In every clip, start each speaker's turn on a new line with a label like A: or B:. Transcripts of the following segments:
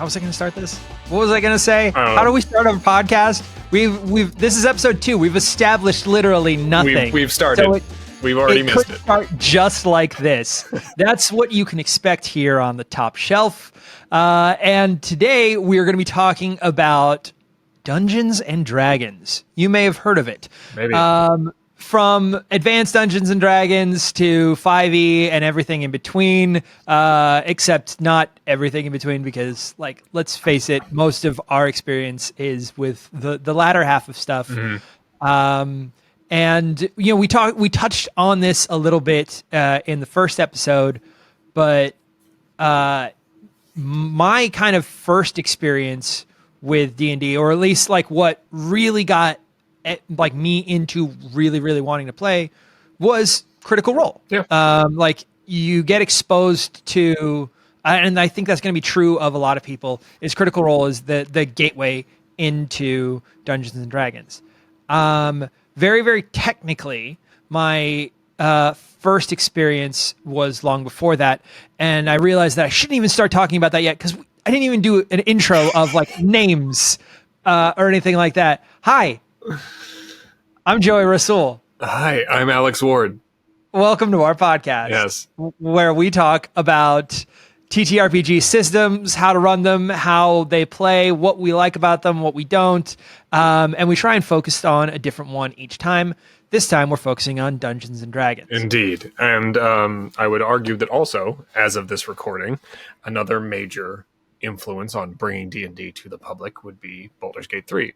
A: was I going to start this? What was I going to say?
B: I don't know.
A: How do we start a podcast? This is episode 2. We've established literally nothing.
B: We've started.
A: So
B: We've already missed
A: could
B: it.
A: start just like this. That's what you can expect here on the Top Shelf. And today we are going to be talking about Dungeons and Dragons. You may have heard of it.
B: Maybe.
A: From Advanced Dungeons and Dragons to 5e and everything in between, except not everything in between, because, like, let's face it, most of our experience is with the latter half of stuff. Mm-hmm. And you know, we touched on this a little bit in the first episode, but my kind of first experience with D&D, or at least like what really got like me into really wanting to play, was Critical Role.
B: Yeah.
A: Like, you get exposed to, and I think that's going to be true of a lot of people, is Critical Role is the gateway into Dungeons and Dragons. Very technically, my first experience was long before that, and I realized that I shouldn't even start talking about that yet, because I didn't even do an intro of like names or anything like that. Hi, I'm Joey Rassool.
B: Hi, I'm Alex Ward.
A: Welcome to our podcast.
B: Yes.
A: Where we talk about TTRPG systems, how to run them, how they play, what we like about them, what we don't. And we try and focus on a different one each time. This time we're focusing on Dungeons and Dragons.
B: Indeed. And I would argue that also, as of this recording, another major influence on bringing D&D to the public would be Baldur's Gate 3.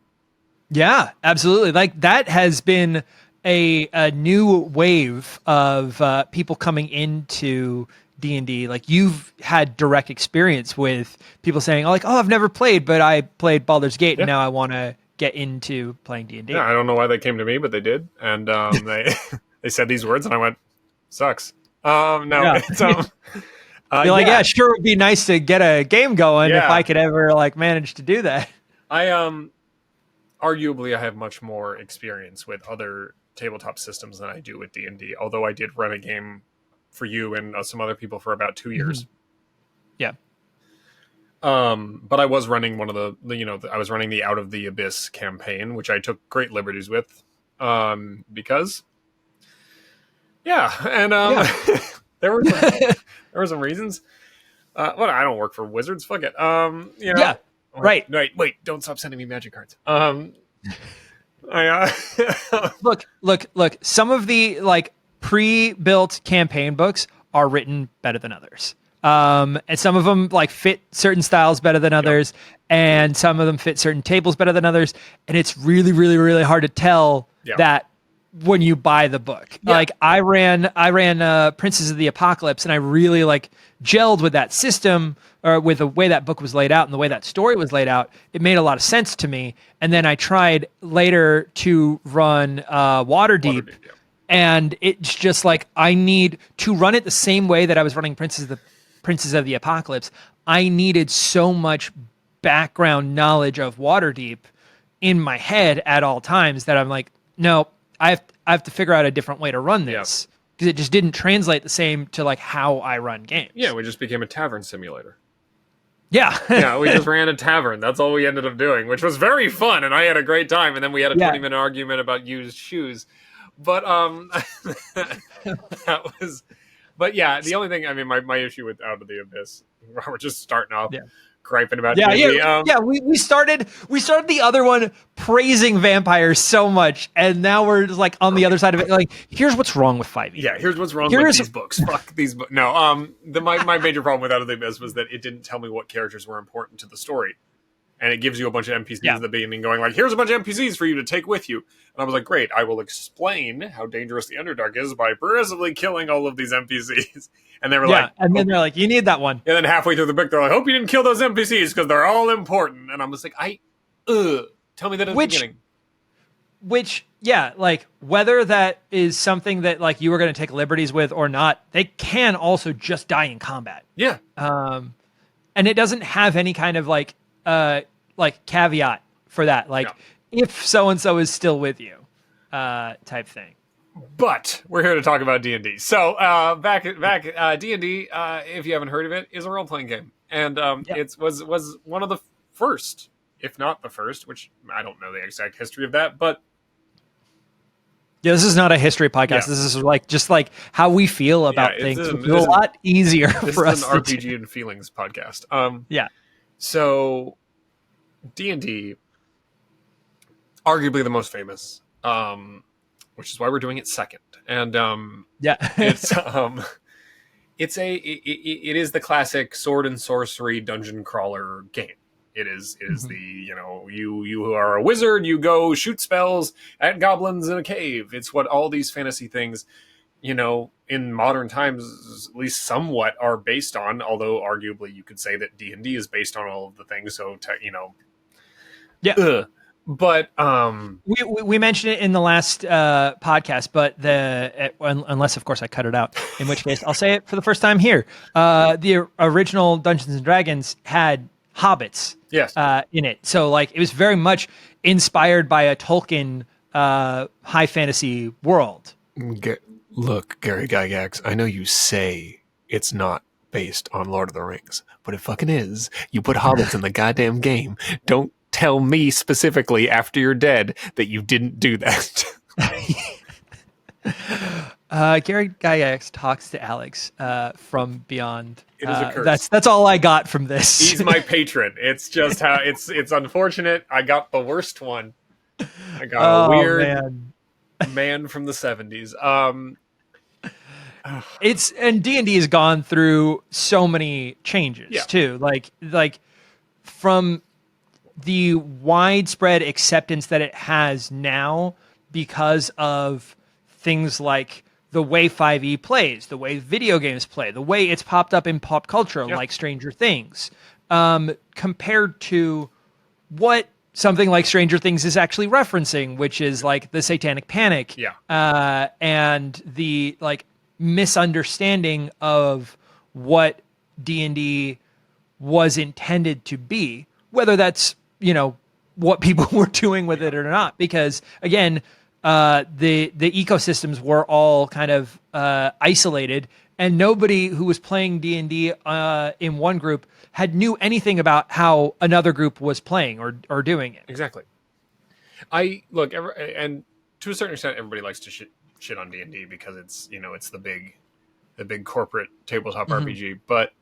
A: Yeah, absolutely. Like, that has been a new wave of people coming into D&D. Like, you've had direct experience with people saying, like, oh, I've never played, but I played Baldur's Gate, and now I want to get into playing D&D.
B: Yeah, I don't know why they came to me, but they did. And they said these words, and I went, sucks. No,
A: Yeah.
B: it's...
A: You're like, yeah, sure, it would be nice to get a game going if I could ever, like, manage to do that.
B: Arguably, I have much more experience with other tabletop systems than I do with D&D, although I did run a game for you and some other people for about 2 years.
A: Yeah.
B: But I was running one of I was running the Out of the Abyss campaign, which I took great liberties with, because, and there were some reasons. Well, I don't work for Wizards. Fuck it.
A: Yeah. Right.
B: Wait, don't stop sending me magic cards.
A: Look, some of the, like, pre-built campaign books are written better than others. And some of them, like, fit certain styles better than others, and some of them fit certain tables better than others. And it's really hard to tell that when you buy the book. Yeah. Like, I ran Princes of the Apocalypse, and I really, like, gelled with that system, or with the way that book was laid out and the way that story was laid out. It made a lot of sense to me. And then I tried later to run Waterdeep. And it's just like, I need to run it the same way that I was running Princes of the Apocalypse. I needed so much background knowledge of Waterdeep in my head at all times that I'm like, no, I have to figure out a different way to run this, because it just didn't translate the same to, like, how I run games.
B: Yeah, we just became a tavern simulator.
A: Yeah.
B: We just ran a tavern. That's all we ended up doing, which was very fun, and I had a great time. And then we had a 20-minute argument about used shoes. But that was... But yeah, the only thing, I mean, my issue with Out of the Abyss, we're just starting off griping about D&D.
A: We started the other one praising vampires so much, and now we're just, like, on the other side of it. Like, here's what's wrong with 5e.
B: Yeah, here's what's wrong with these books. Fuck these books. No, my major problem with Out of the Abyss was that it didn't tell me what characters were important to the story. And it gives you a bunch of NPCs at the beginning going, like, here's a bunch of NPCs for you to take with you. And I was like, great, I will explain how dangerous the Underdark is by progressively killing all of these NPCs. And they were like...
A: and then they're like, you need that one.
B: And then halfway through the book, they're like, hope you didn't kill those NPCs because they're all important. And I'm just like, tell me that at the beginning.
A: Which, like, whether that is something that, like, you were going to take liberties with or not, they can also just die in combat.
B: Yeah.
A: And it doesn't have any kind of, like caveat for that. Like, if so-and-so is still with you, type thing.
B: But we're here to talk about D&D. So back D&D, if you haven't heard of it, is a role-playing game. and it was one of the first, if not the first, which I don't know the exact history of that, but
A: yeah, this is not a history podcast.
B: Yeah.
A: This is like just like how we feel about things. It's a lot easier for us.
B: This is an RPG and feelings podcast.
A: Yeah.
B: So D&D, arguably the most famous, which is why we're doing it second. And
A: yeah,
B: it is the classic sword and sorcery dungeon crawler game. It is the, you are a wizard, you go shoot spells at goblins in a cave. It's what all these fantasy things, in modern times, at least somewhat, are based on, although arguably you could say that D&D is based on all of the things, so,
A: yeah.
B: But
A: we mentioned it in the last podcast, but unless of course I cut it out, in which case I'll say it for the first time here. The original Dungeons and Dragons had hobbits in it, so like it was very much inspired by a Tolkien high fantasy world.
B: Look, Gary Gygax, I know you say it's not based on Lord of the Rings, but it fucking is. You put hobbits in the goddamn game. Don't tell me specifically after you're dead that you didn't do that.
A: Gary Gygax talks to Alex from beyond.
B: It is a curse.
A: That's all I got from this.
B: He's my patron. It's just how it's unfortunate. I got the worst one. I got a weird man from the 70s.
A: And D&D has gone through so many changes too. Like from the widespread acceptance that it has now because of things like the way 5e plays, the way video games play, the way it's popped up in pop culture, like Stranger Things, compared to what something like Stranger Things is actually referencing, which is like the Satanic Panic, and the like misunderstanding of what D&D was intended to be, whether that's what people were doing with it or not, because again, the ecosystems were all kind of isolated, and nobody who was playing D&D in one group knew anything about how another group was playing or doing it.
B: Exactly. And to a certain extent, everybody likes to shit on D&D because it's it's the big corporate tabletop RPG, but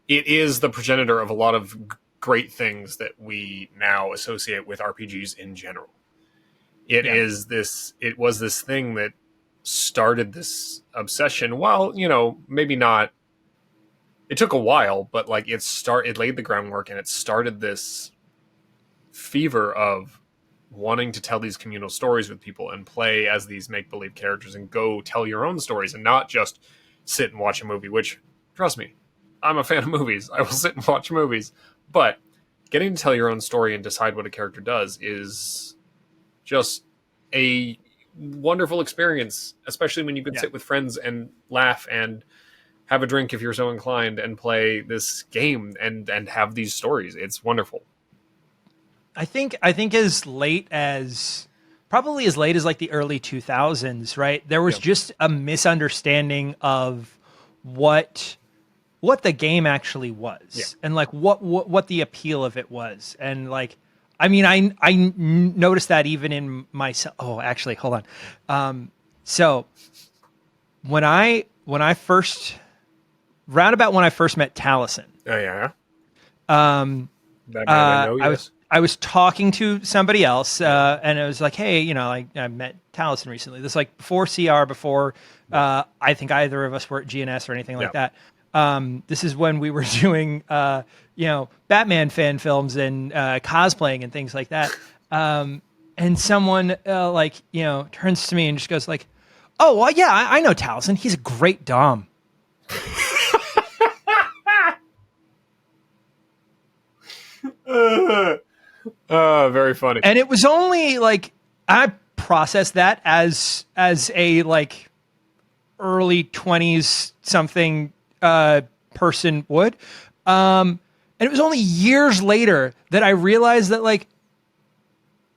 B: it is the progenitor of a lot of great things that we now associate with RPGs in general. It was this thing that started this obsession. Well, maybe not. It took a while, but like it laid the groundwork, and it started this fever of wanting to tell these communal stories with people and play as these make-believe characters and go tell your own stories and not just sit and watch a movie, which, trust me, I'm a fan of movies. I will sit and watch movies. But getting to tell your own story and decide what a character does is just a wonderful experience, especially when you can sit with friends and laugh and have a drink if you're so inclined and play this game and have these stories. It's wonderful.
A: I think probably as late as like the early 2000s, right? There was just a misunderstanding of what the game actually was, and like what the appeal of it was. And like, I mean, I noticed that even in myself. Oh, actually, hold on. So when I first met Taliesin.
B: Oh yeah.
A: I was talking to somebody else, and it was like, hey, I met Taliesin recently. This is like before CR, before I think either of us were at GNS or anything like that. This is when we were doing, Batman fan films and cosplaying and things like that. And someone turns to me and just goes like, "Oh, well, yeah, I know Taliesin. He's a great Dom."
B: Very funny.
A: And it was only like I processed that as a like early 20s something person would, and it was only years later that I realized that like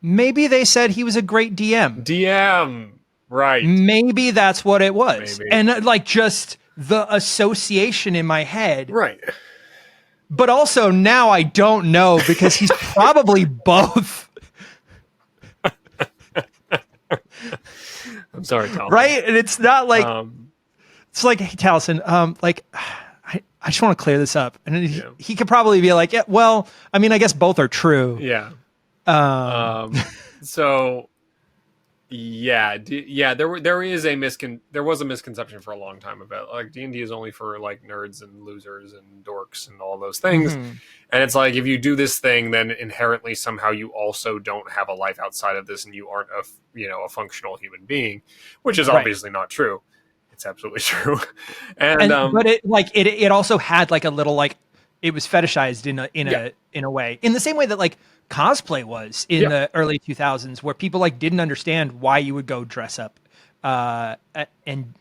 A: maybe they said he was a great DM, right? Maybe that's what it was. Maybe. And like just the association in my head,
B: right?
A: but also now I don't know because he's probably both.
B: I'm sorry, Tal.
A: Right? And it's not like it's like, hey, Taliesin, I just want to clear this up. And he could probably be like, yeah, well, I mean, I guess both are true.
B: Yeah. So there was a misconception for a long time about like D&D is only for like nerds and losers and dorks and all those things. And it's like, if you do this thing, then inherently somehow you also don't have a life outside of this and you aren't a functional human being, which is obviously not true. It's absolutely true.
A: But it also had like a little, like, it was fetishized in a way, in the same way that like cosplay was in the early 2000s, where people like didn't understand why you would go dress up and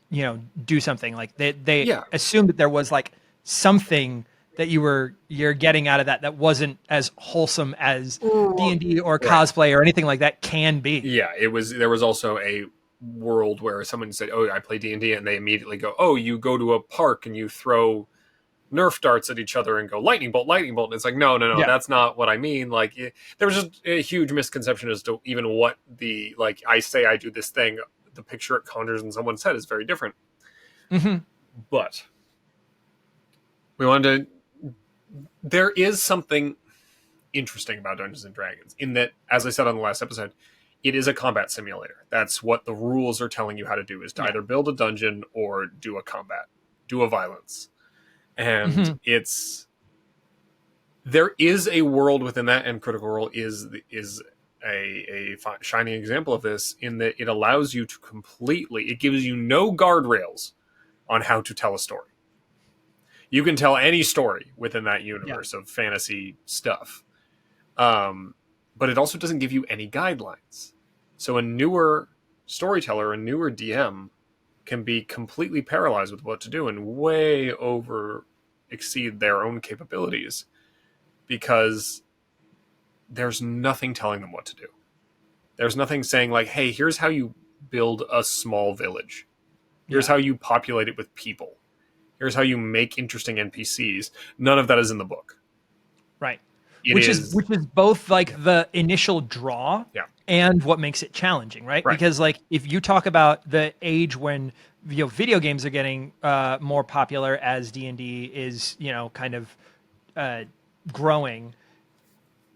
A: do something. Like they assumed that there was like something that you're getting out of that wasn't as wholesome as D&D or cosplay or anything like that can be.
B: Yeah, there was also a world where someone said, "Oh, I play D&D," and they immediately go, "Oh, you go to a park and you throw Nerf darts at each other and go lightning bolt." And it's like, no, that's not what I mean. Like, there was just a huge misconception as to even what I say I do this thing, the picture it conjures in someone's head is very different. But there is something interesting about Dungeons and Dragons in that, as I said on the last episode, it is a combat simulator. That's what the rules are telling you how to do, is to either build a dungeon or do a violence. And there is a world within that, and Critical Role is a shining example of this, in that it allows you to it gives you no guardrails on how to tell a story. You can tell any story within that universe of fantasy stuff. But it also doesn't give you any guidelines. So a newer storyteller, a newer DM can be completely paralyzed with what to do and way over exceed their own capabilities because there's nothing telling them what to do. There's nothing saying like, hey, here's how you build a small village. Here's how you populate it with people. Here's how you make interesting NPCs. None of that is in the book.
A: Right. Which is both like the initial draw and what makes it challenging, right? Because like if you talk about the age when video games are getting more popular as D&D is kind of growing,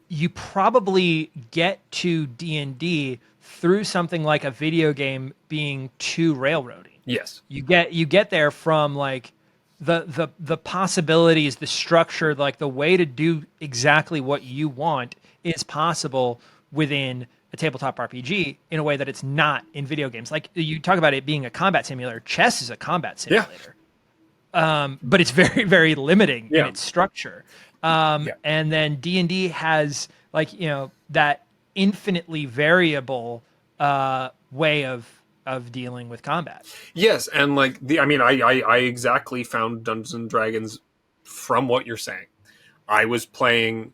A: you probably get to D&D through something like a video game being too railroady.
B: Yes,
A: you get there from like the possibilities, the structure, like the way to do exactly what you want is possible within a tabletop RPG in a way that it's not in video games. Like you talk about it being a combat simulator, chess is a combat simulator. But it's very, very limiting in its structure. And then D&D has like, that infinitely variable way of dealing with combat.
B: Yes, and like I exactly found Dungeons and Dragons from what you're saying. I was playing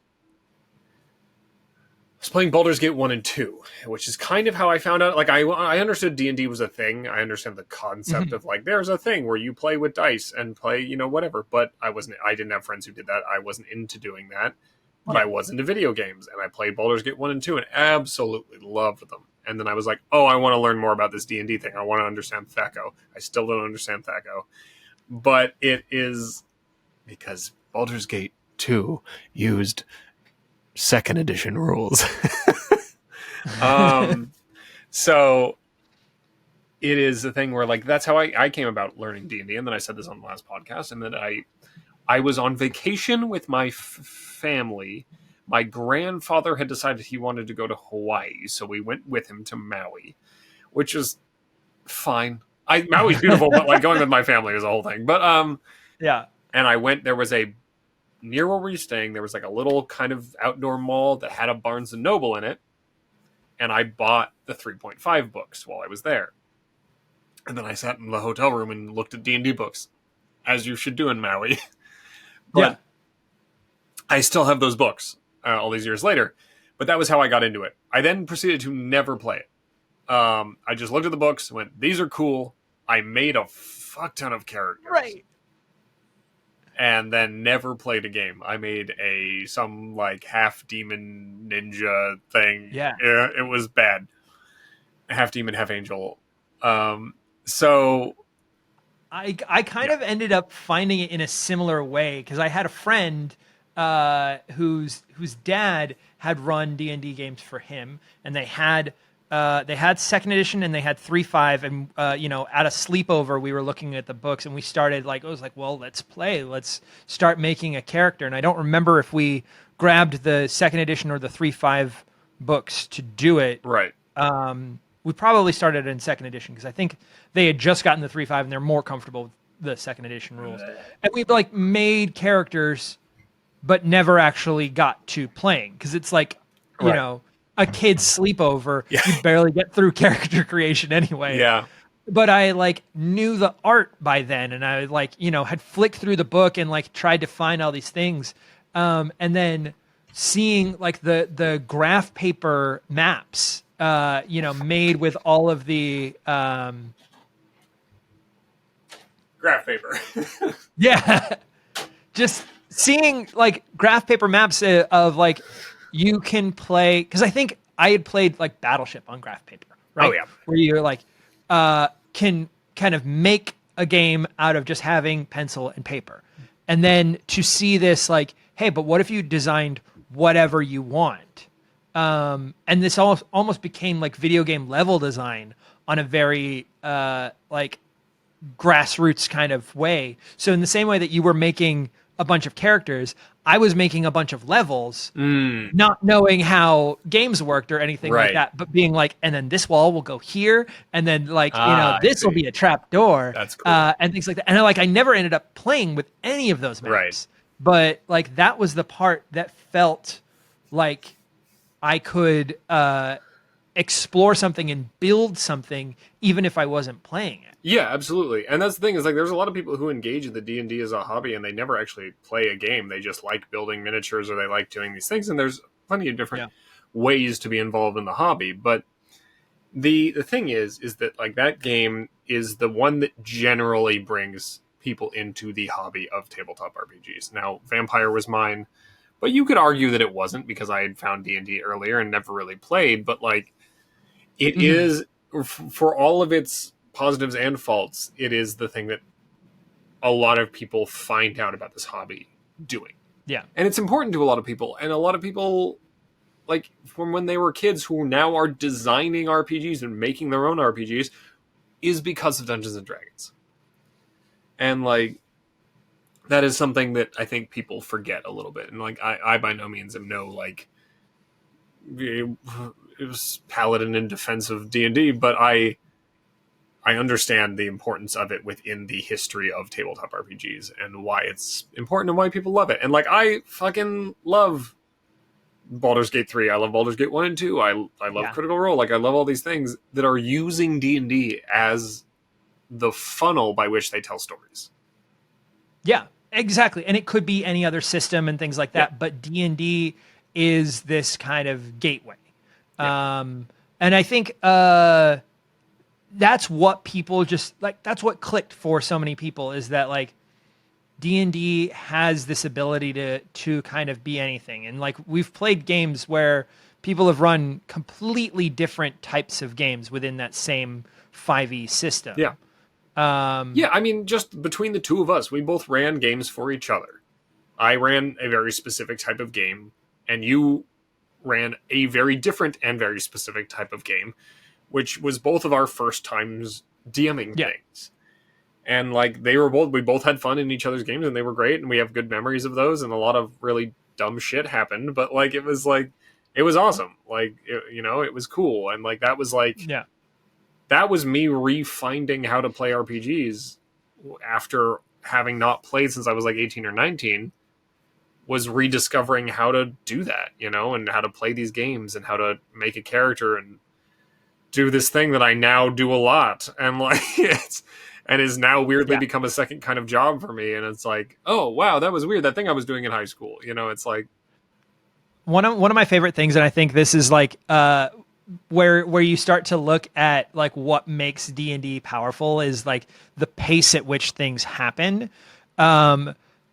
B: Baldur's Gate 1 and 2, which is kind of how I found out. Like I understood D&D was a thing. I understand the concept of like there's a thing where you play with dice and play, whatever, but I didn't have friends who did that. I wasn't into doing that. But I was into video games, and I played Baldur's Gate 1 and 2 and absolutely loved them. And then I was like, oh, I want to learn more about this D&D thing. I want to understand Thaco. I still don't understand Thaco. But it is because Baldur's Gate 2 used 2nd edition rules. So it is a thing where like that's how I came about learning D&D. And then I said this on the last podcast, and then I was on vacation with my family. My grandfather had decided he wanted to go to Hawaii, so we went with him to Maui, which is fine. Maui's beautiful, but like going with my family is a whole thing. But and I went. There was near where we were staying. There was like a little kind of outdoor mall that had a Barnes and Noble in it, and I bought the 3.5 books while I was there. And then I sat in the hotel room and looked at D&D books, as you should do in Maui. But I still have those books all these years later. But that was how I got into it. I then proceeded to never play it. I just looked at the books, went, these are cool. I made a fuck ton of characters.
A: Right.
B: and then never played a game. I made some like half demon ninja thing.
A: Yeah.
B: It was bad. Half demon, half angel. So
A: I kind of ended up finding it in a similar way because I had a friend whose dad had run D&D games for him, and they had second edition and they had 3.5, and at a sleepover we were looking at the books and we started like, I was like, well, let's play, let's start making a character. And I don't remember if we grabbed the second edition or the 3.5 books to do it.
B: Right.
A: We probably started in second edition because I think they had just gotten the 3.5 and they're more comfortable with the second edition rules. And we like made characters, but never actually got to playing because it's like, you know, a kid's sleepover.
B: Yeah.
A: You barely get through character creation anyway.
B: Yeah.
A: But I like knew the art by then, and I like, had flicked through the book and like tried to find all these things. And then seeing like the graph paper maps, made with all of the
B: graph paper.
A: Yeah, just seeing like graph paper maps of like you can play, because I think I had played like Battleship on graph paper, right?
B: Oh yeah,
A: where you're like can kind of make a game out of just having pencil and paper, and then to see this like, hey, but what if you designed whatever you want? And this almost became like video game level design on a very like grassroots kind of way. So in the same way that you were making a bunch of characters, I was making a bunch of levels, not knowing how games worked or anything like that, but being like, and then this wall will go here, and then like, this will be a trap door.
B: That's cool.
A: And things like that. And I never ended up playing with any of those maps, but like that was the part that felt like I could explore something and build something even if I wasn't playing it.
B: Yeah, absolutely. And that's the thing, is like there's a lot of people who engage in the D&D as a hobby and they never actually play a game. They just like building miniatures or they like doing these things, and there's plenty of different ways to be involved in the hobby. But the thing is that like that game is the one that generally brings people into the hobby of tabletop RPGs. Now, Vampire was mine, but you could argue that it wasn't because I had found D&D earlier and never really played. But like it is, for all of its positives and faults, it is the thing that a lot of people find out about this hobby doing.
A: Yeah.
B: And it's important to a lot of people. And a lot of people, like from when they were kids who now are designing RPGs and making their own RPGs, is because of Dungeons and Dragons. And like, that is something that I think people forget a little bit. And like, I by no means am no like, it was paladin in defense of D&D, but I understand the importance of it within the history of tabletop RPGs and why it's important and why people love it. And like, I fucking love Baldur's Gate 3. I love Baldur's Gate 1 and 2. I love Critical Role. Like, I love all these things that are using D&D as the funnel by which they tell stories.
A: Yeah, exactly. And it could be any other system and things like that, but D&D is this kind of gateway. And I think that's what people just like, that's what clicked for so many people, is that like D&D has this ability to kind of be anything. And like, we've played games where people have run completely different types of games within that same 5e system.
B: Yeah. I mean, just between the two of us, we both ran games for each other. I ran a very specific type of game, and you ran a very different and very specific type of game, which was both of our first times DMing things. And like, we both had fun in each other's games, and they were great, and we have good memories of those, and a lot of really dumb shit happened, but like, it was awesome. Like, it was cool. And like, that was like, that was me refinding how to play RPGs after having not played since I was like 18 or 19, was rediscovering how to do that, and how to play these games and how to make a character and do this thing that I now do a lot. And like, and is now weirdly become a second kind of job for me. And it's like, oh wow, that was weird. That thing I was doing in high school, it's like
A: one of my favorite things. And I think this is like, where you start to look at like what makes D&D powerful is like the pace at which things happen.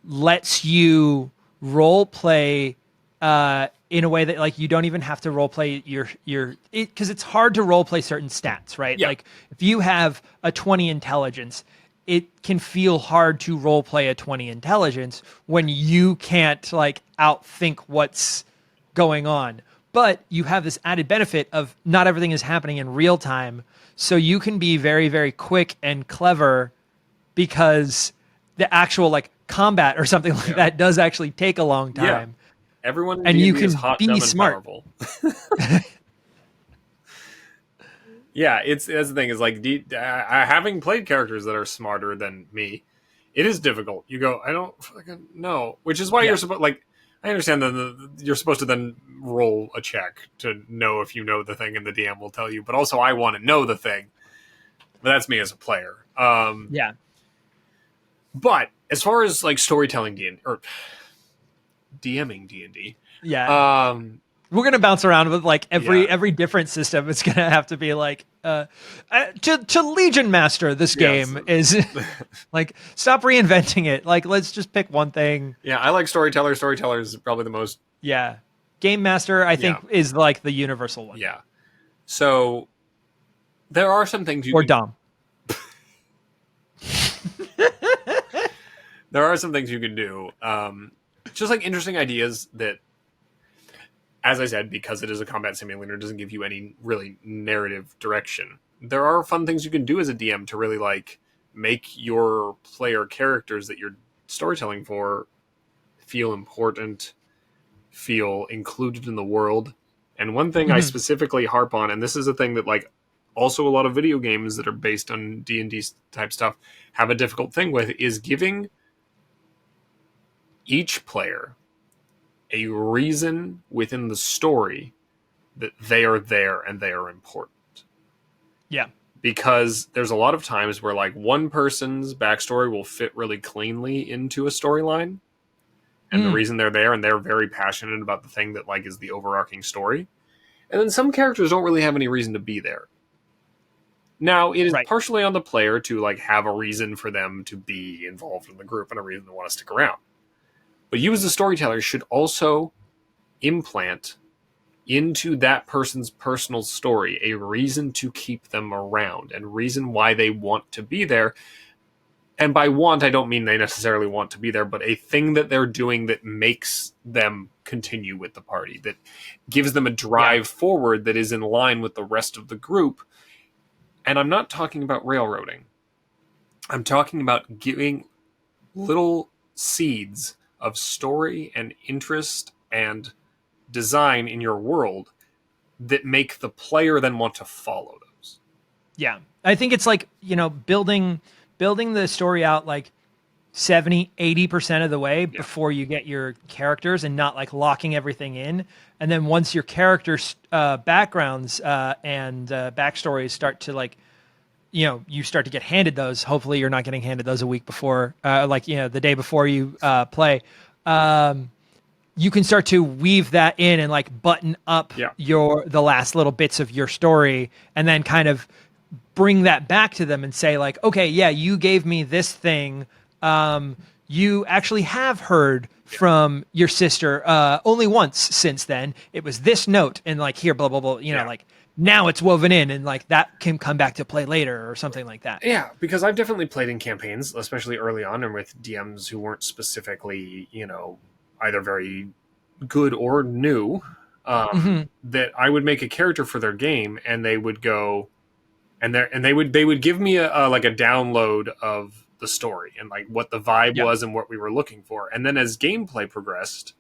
A: lets you role play in a way that like you don't even have to role play your because it's hard to role play certain stats, right?
B: Yeah.
A: Like if you have a 20 intelligence, it can feel hard to role play a 20 intelligence when you can't like outthink what's going on. But you have this added benefit of not everything is happening in real time, so you can be very, very quick and clever because the actual like combat or something like that does actually take a long
B: Yeah.
A: time.
B: Everyone in
A: And you
B: D&D is
A: can
B: hot,
A: be
B: dumb, and
A: smart.
B: powerful. Yeah, that's the thing is like having played characters that are smarter than me, it is difficult. You go, I don't fucking know, which is why
A: Yeah.
B: you're supposed like. I understand that you're supposed to then roll a check to know if you know the thing, and the DM will tell you. But also, I want to know the thing. But that's me as a player.
A: Yeah.
B: But as far as like storytelling or DMing D&D,
A: Yeah. We're gonna bounce around with like every different system. It's gonna have to be like to Legion Master. This game is like stop reinventing it. Like let's just pick one thing.
B: Yeah, I like storyteller. Storyteller is probably the most.
A: Yeah, Game Master I think is like the universal one.
B: Yeah, so there are some things you
A: or
B: can,
A: Dom.
B: There are some things you can do. Just like interesting ideas that, as I said, because it is a combat simulator, it doesn't give you any really narrative direction. There are fun things you can do as a DM to really like make your player characters that you're storytelling for feel important, feel included in the world. And one thing I specifically harp on, and this is a thing that like also a lot of video games that are based on D&D type stuff have a difficult thing with, is giving each player a reason within the story that they are there and they are important.
A: Yeah.
B: Because there's a lot of times where like one person's backstory will fit really cleanly into a storyline, and the reason they're there, and they're very passionate about the thing that like is the overarching story. And then some characters don't really have any reason to be there. Now, it is partially on the player to like have a reason for them to be involved in the group and a reason to want to stick around. But you as a storyteller should also implant into that person's personal story a reason to keep them around and reason why they want to be there. And by want, I don't mean they necessarily want to be there, but a thing that they're doing that makes them continue with the party, that gives them a drive forward that is in line with the rest of the group. And I'm not talking about railroading. I'm talking about giving little seeds of story and interest and design in your world that make the player then want to follow those.
A: Yeah. I think it's like, building the story out like 70-80% of the way before you get your characters, and not like locking everything in. And then once your characters backgrounds and backstories start to like, you start to get handed those. Hopefully you're not getting handed those a week before, the day before you play. You can start to weave that in and like button up the last little bits of your story, and then kind of bring that back to them and say like, okay, yeah, you gave me this thing. You actually have heard from your sister only once since then. It was this note, and like here, blah, blah, blah, like now it's woven in, and like that can come back to play later or something like that.
B: Yeah, because I've definitely played in campaigns, especially early on, and with DMs who weren't specifically, either very good or new, that I would make a character for their game, and they would go, and they would give me a download of the story and like what the vibe was and what we were looking for. And then as gameplay progressed,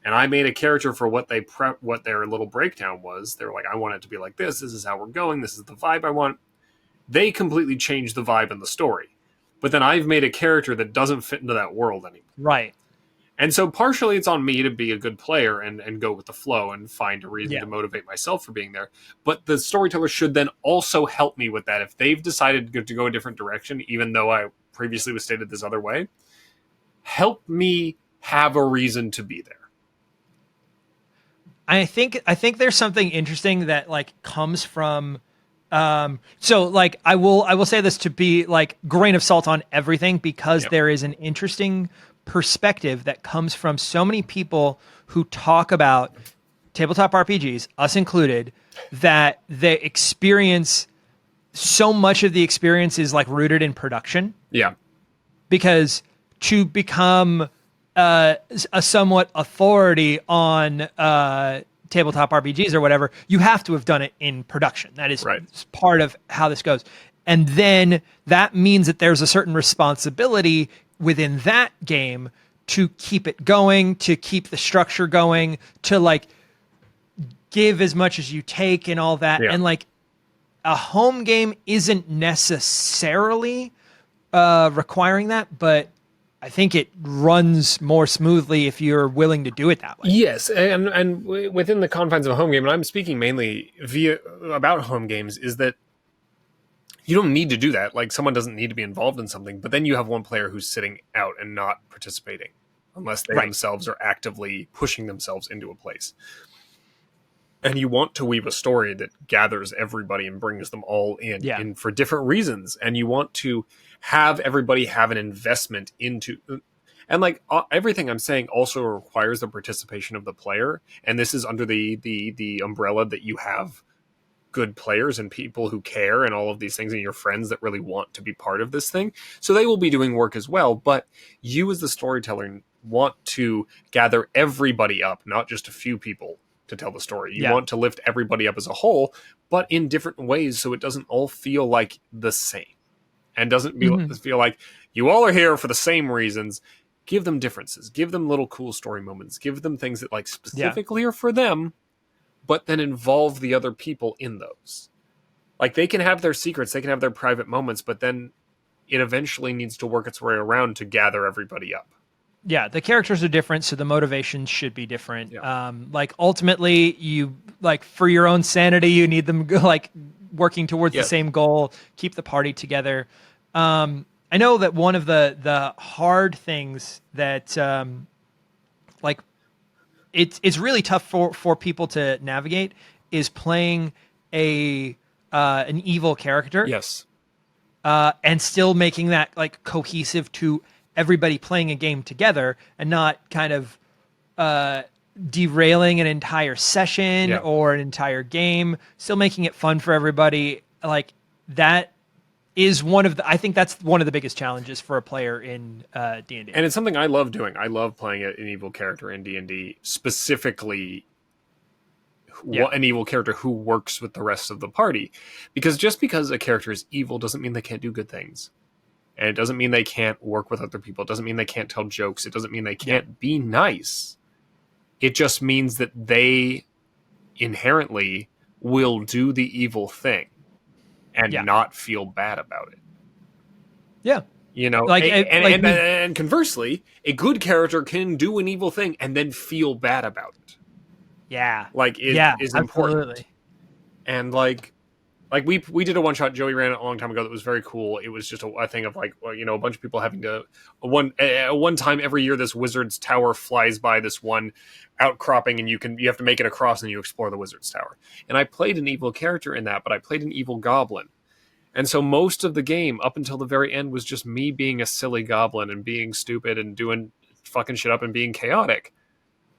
B: and I made a character for what their little breakdown was, they're like, I want it to be like this. This is how we're going. This is the vibe I want. They completely changed the vibe in the story. But then I've made a character that doesn't fit into that world anymore.
A: Right.
B: And so partially it's on me to be a good player and go with the flow and find a reason to motivate myself for being there. But the storyteller should then also help me with that. If they've decided to go a different direction, even though I previously was stated this other way, help me have a reason to be there.
A: I think there's something interesting that like comes from So like I will say this to be like grain of salt on everything, because there is an interesting perspective that comes from so many people who talk about tabletop RPGs, us included, that they experience so much of the experience is like rooted in production.
B: Yeah.
A: Because to become a somewhat authority on tabletop RPGs or whatever, you have to have done it in production. That is part of how this goes. And then that means that there's a certain responsibility within that game to keep it going, to keep the structure going, to like give as much as you take and all that. And like a home game isn't necessarily requiring that, but I think it runs more smoothly if you're willing to do it that way.
B: Yes, and within the confines of a home game, and I'm speaking mainly about home games, is that you don't need to do that. Like, someone doesn't need to be involved in something, but then you have one player who's sitting out and not participating unless they themselves are actively pushing themselves into a place. And you want to weave a story that gathers everybody and brings them all in for different reasons. And you want to have everybody have an investment into... And like everything I'm saying also requires the participation of the player. And this is under the umbrella that you have good players and people who care and all of these things, and your friends that really want to be part of this thing. So they will be doing work as well. But you as the storyteller want to gather everybody up, not just a few people, to tell the story. You want to lift everybody up as a whole, but in different ways, so it doesn't all feel like the same. And doesn't feel like you all are here for the same reasons. Give them differences. Give them little cool story moments. Give them things that like specifically are for them, but then involve the other people in those. Like, they can have their secrets, they can have their private moments, but then it eventually needs to work its way around to gather everybody up.
A: Yeah, the characters are different, so the motivations should be different. Like, ultimately, you like, for your own sanity, you need them like working towards the same goal, keep the party together. I know that one of the hard things that like it's really tough for people to navigate is playing an evil character.
B: Yes.
A: And still making that like cohesive to everybody playing a game together, and not kind of derailing an entire session or an entire game, still making it fun for everybody. Like, that is I think that's one of the biggest challenges for a player in D&D.
B: And it's something I love doing. I love playing an evil character in D&D, specifically an evil character who works with the rest of the party. Because just because a character is evil doesn't mean they can't do good things. And it doesn't mean they can't work with other people. It doesn't mean they can't tell jokes. It doesn't mean they can't be nice. It just means that they inherently will do the evil thing and not feel bad about it.
A: Yeah.
B: You know,
A: like,
B: and conversely, a good character can do an evil thing and then feel bad about it.
A: Yeah.
B: Like, it is important. And like we did a one shot. Joey ran it a long time ago that was very cool. It was just a thing of like, well, you know, a bunch of people having to one time every year this wizard's tower flies by this one outcropping, and you have to make it across, and you explore the wizard's tower. And I played an evil character in that, but I played an evil goblin. And so most of the game up until the very end was just me being a silly goblin and being stupid and doing fucking shit up and being chaotic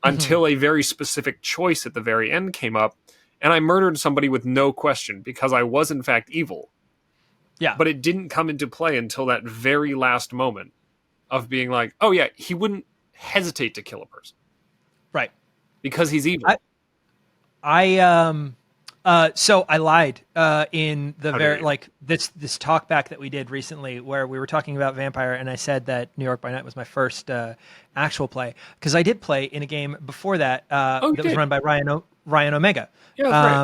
B: until a very specific choice at the very end came up. And I murdered somebody with no question because I was, in fact, evil.
A: Yeah.
B: But it didn't come into play until that very last moment of being like, oh, yeah, he wouldn't hesitate to kill a person.
A: Right.
B: Because he's evil.
A: So I lied in the this talk back that we did recently, where we were talking about Vampire, and I said that New York by Night was my first actual play, because I did play in a game before that that was run by Ryan Omega.
B: Yeah,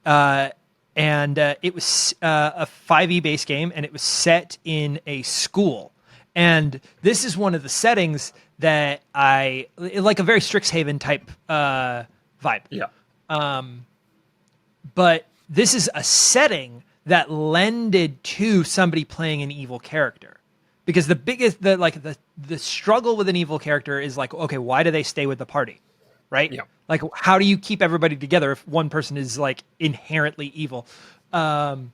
B: right.
A: And it was a 5e based game, and it was set in a school. And this is one of the settings that like a very Strixhaven type vibe.
B: Yeah.
A: But this is a setting that lended to somebody playing an evil character, because the struggle with an evil character is like, okay, why do they stay with the party, right?
B: Yeah.
A: Like, how do you keep everybody together if one person is like inherently evil? And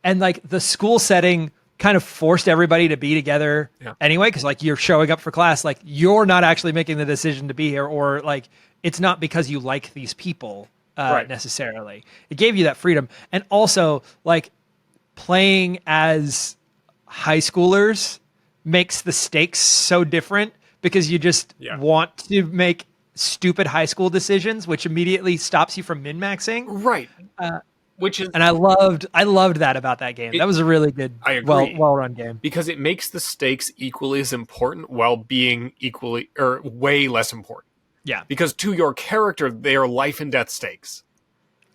A: like the school setting kind of forced everybody to be together anyway, because like you're showing up for class, like you're not actually making the decision to be here, or like it's not because you like these people necessarily. It gave you that freedom. And also like playing as high schoolers makes the stakes so different, because you just want to make stupid high school decisions, which immediately stops you from min-maxing.
B: Right. Which is,
A: and I loved that about that game. That was a really good, well-run game,
B: because it makes the stakes equally as important while being equally or way less important.
A: Yeah,
B: because to your character, they are life and death stakes.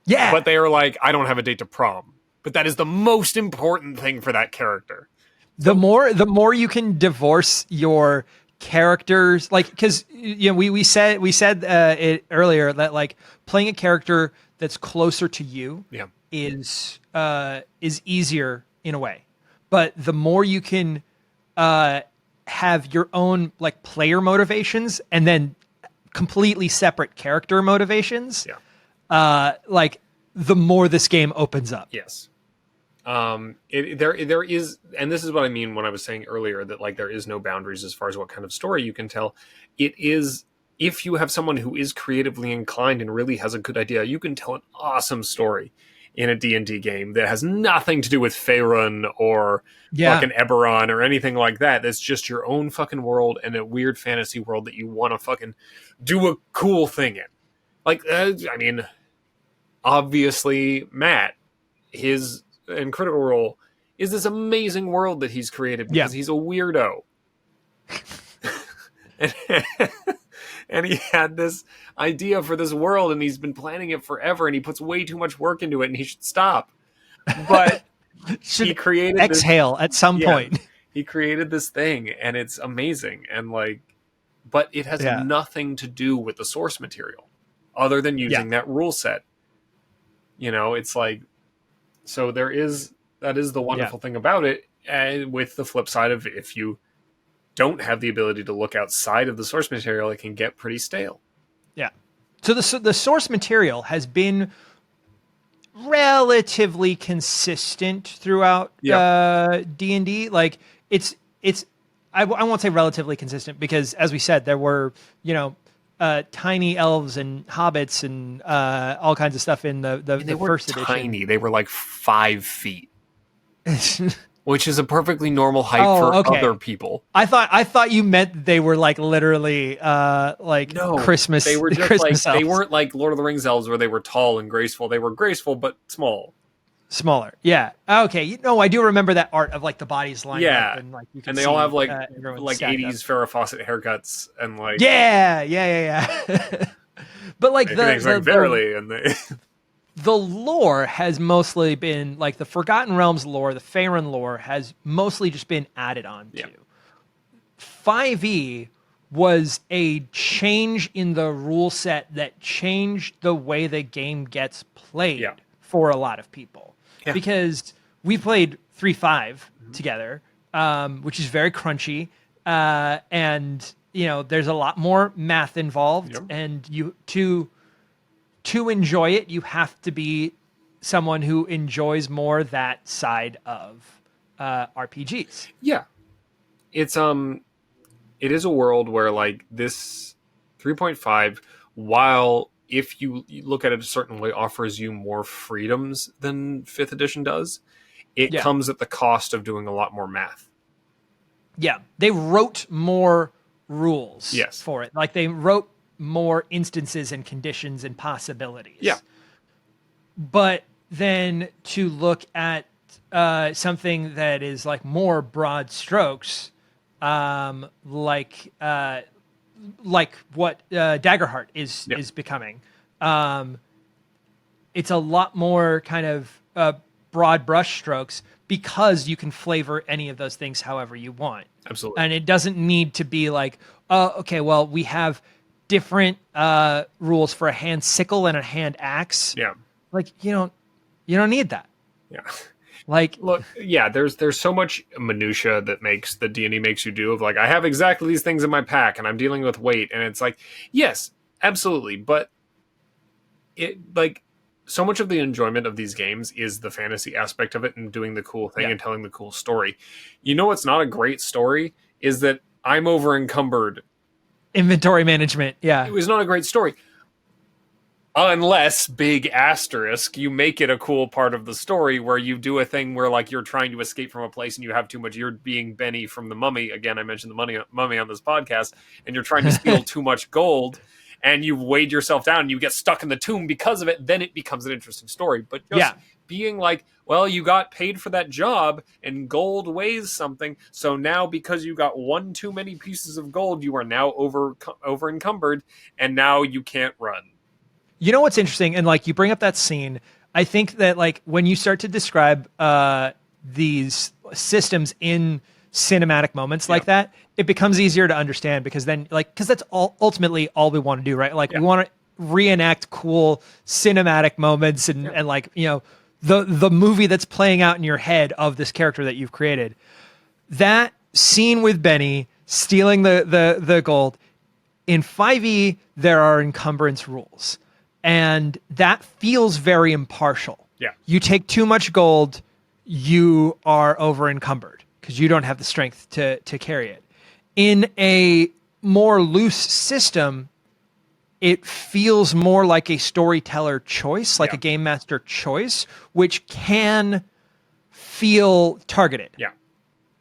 A: Yeah,
B: but they are like, I don't have a date to prom, but that is the most important thing for that character.
A: The more you can divorce your characters, like, because we said it earlier that like playing a character that's closer to you is easier in a way, but the more you can have your own like player motivations and then completely separate character motivations, like the more this game opens up.
B: Yes. There is, and this is what I mean when I was saying earlier that like there is no boundaries as far as what kind of story you can tell. It is, if you have someone who is creatively inclined and really has a good idea, you can tell an awesome story in a D&D game that has nothing to do with Faerun or fucking Eberron or anything like that. That's just your own fucking world and a weird fantasy world that you want to fucking do a cool thing in. Like, I mean, obviously Matt, his and Critical Role is this amazing world that he's created because he's a weirdo. and he had this idea for this world and he's been planning it forever and he puts way too much work into it and he should stop. But he created
A: exhale at some point.
B: He created this thing and it's amazing, and like, but it has nothing to do with the source material other than using that rule set. It's like, so that is the wonderful thing about it. And with the flip side of, if you don't have the ability to look outside of the source material, it can get pretty stale. Yeah.
A: So the source material has been relatively consistent throughout D&D. Like it's I won't say relatively consistent, because as we said, there were, tiny elves and hobbits and all kinds of stuff in the first edition.
B: Tiny. They were like 5 feet, which is a perfectly normal height for other people.
A: I thought you meant they were like literally Christmas.
B: They were just
A: Christmas
B: like
A: elves.
B: They weren't like Lord of the Rings elves where they were tall and graceful. They were graceful but smaller.
A: Yeah. Okay. I do remember that art of like the bodies lined up and like you can
B: they
A: see,
B: all have like 80s Farrah Fawcett haircuts and like
A: But like
B: verily and
A: the lore has mostly been like the Forgotten Realms lore, the Faerun lore has mostly just been added on to. 5e was a change in the rule set that changed the way the game gets played for a lot of people. Because we played 3.5 together, which is very crunchy, and there's a lot more math involved, and you to enjoy it, you have to be someone who enjoys more that side of RPGs.
B: Yeah, it's it is a world where like this 3.5, while if you look at it a certain way, offers you more freedoms than 5th edition does, it comes at the cost of doing a lot more math.
A: Yeah, they wrote more rules for it. Like they wrote more instances and conditions and possibilities. Yeah. But then to look at something that is like more broad strokes, like what Daggerheart is becoming. It's a lot more kind of broad brush strokes, because you can flavor any of those things however you want.
B: Absolutely.
A: And it doesn't need to be like, okay, well, we have different rules for a hand sickle and a hand axe.
B: Yeah.
A: Like you don't need that.
B: Yeah.
A: Like,
B: look, there's so much minutia that makes the D&D makes you do of like, I have exactly these things in my pack and I'm dealing with weight, and it's like, yes, absolutely, but it like so much of the enjoyment of these games is the fantasy aspect of it and doing the cool thing and telling the cool story. You know what's not a great story is that I'm over encumbered.
A: Inventory management. Yeah.
B: It was not a great story. Unless, big asterisk, you make it a cool part of the story where you do a thing where, like, you're trying to escape from a place and you have too much. You're being Benny from the Mummy. Again, I mentioned the mummy on this podcast, and you're trying to steal too much gold, and you've weighed yourself down, and you get stuck in the tomb because of it. Then it becomes an interesting story. But just being like, well, you got paid for that job, and gold weighs something. So now, because you got one too many pieces of gold, you are now over encumbered, and now you can't run.
A: You know what's interesting, and like you bring up that scene, I think that like when you start to describe these systems in cinematic moments like that, it becomes easier to understand because then because that's ultimately all we want to do, right? Like we want to reenact cool cinematic moments and like, you know, the movie that's playing out in your head of this character that you've created. That scene with Benny stealing the gold in 5e, there are encumbrance rules. And that feels very impartial.
B: Yeah.
A: You take too much gold, you are over encumbered because you don't have the strength to carry it. In a more loose system, it feels more like a storyteller choice, like a game master choice, which can feel targeted.
B: Yeah.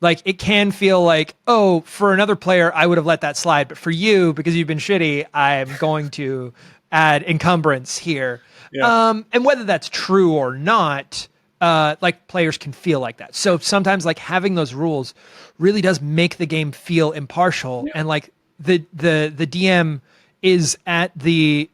A: Like it can feel like, oh, for another player, I would have let that slide. But for you, because you've been shitty, I'm going to add encumbrance here. Yeah. And whether that's true or not, like players can feel like that. So sometimes like having those rules really does make the game feel impartial. And like the DM is at the